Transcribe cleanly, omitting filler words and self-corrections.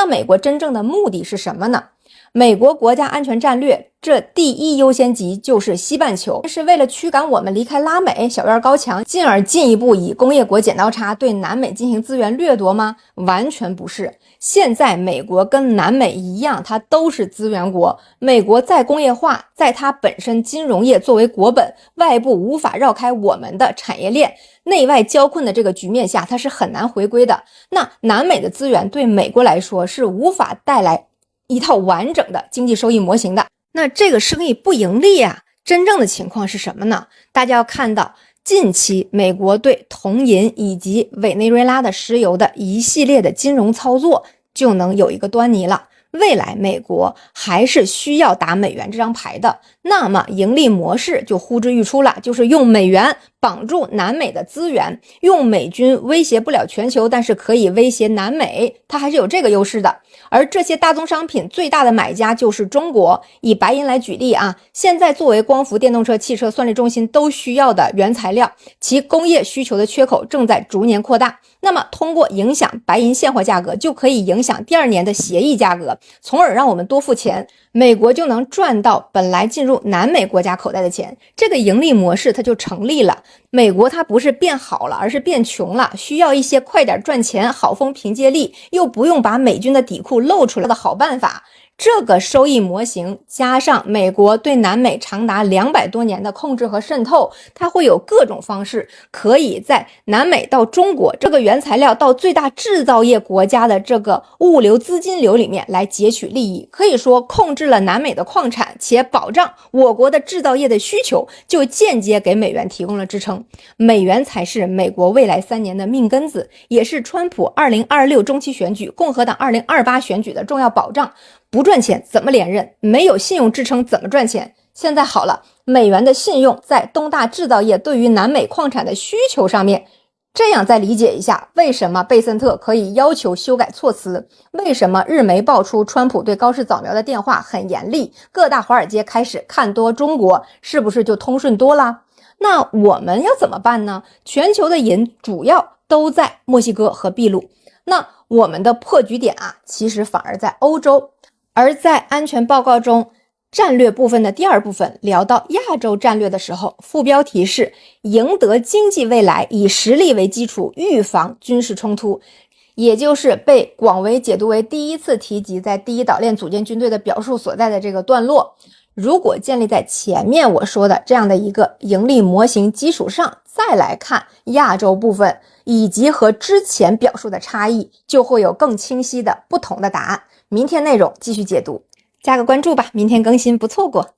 那美国真正的目的是什么呢？美国国家安全战略这第一优先级就是西半球，是为了驱赶我们离开拉美小院高墙，进而进一步以工业国剪刀差对南美进行资源掠夺吗？完全不是。现在美国跟南美一样，它都是资源国。美国再工业化，在它本身金融业作为国本，外部无法绕开我们的产业链，内外交困的这个局面下，它是很难回归的。那南美的资源对美国来说是无法带来一套完整的经济收益模型的。那这个生意不盈利啊，真正的情况是什么呢？大家要看到近期美国对铜银以及委内瑞拉的石油的一系列的金融操作，就能有一个端倪了。未来美国还是需要打美元这张牌的，那么盈利模式就呼之欲出了，就是用美元绑住南美的资源，用美军威胁不了全球，但是可以威胁南美，它还是有这个优势的。而这些大宗商品最大的买家就是中国。以白银来举例啊，现在作为光伏、电动车、汽车、算力中心都需要的原材料，其工业需求的缺口正在逐年扩大。那么通过影响白银现货价格，就可以影响第二年的协议价格，从而让我们多付钱，美国就能赚到本来进入南美国家口袋的钱，这个盈利模式它就成立了。美国它不是变好了，而是变穷了，需要一些快点赚钱、好风凭借力，又不用把美军的底裤露出来的好办法。这个收益模型加上美国对南美长达200多年的控制和渗透，它会有各种方式可以在南美到中国这个原材料到最大制造业国家的这个物流资金流里面来截取利益，可以说控制了南美的矿产，且保障我国的制造业的需求，就间接给美元提供了支撑。美元才是美国未来3年的命根子，也是川普2026中期选举、共和党2028选举的重要保障。不赚钱怎么连任？没有信用支撑怎么赚钱？现在好了，美元的信用在东大制造业对于南美矿产的需求上面，这样再理解一下为什么贝森特可以要求修改措辞，为什么日媒爆出川普对高市早苗的电话很严厉，各大华尔街开始看多中国，是不是就通顺多了？那我们要怎么办呢？全球的银主要都在墨西哥和秘鲁，那我们的破局点啊，其实反而在欧洲。而在安全报告中，战略部分的第2部分聊到亚洲战略的时候，副标题是赢得经济未来，以实力为基础，预防军事冲突，也就是被广为解读为第一次提及在第一岛链组建军队的表述所在的这个段落。如果建立在前面我说的这样的一个盈利模型基础上，再来看亚洲部分以及和之前表述的差异，就会有更清晰的不同的答案。明天内容继续解读，加个关注吧，明天更新不错过。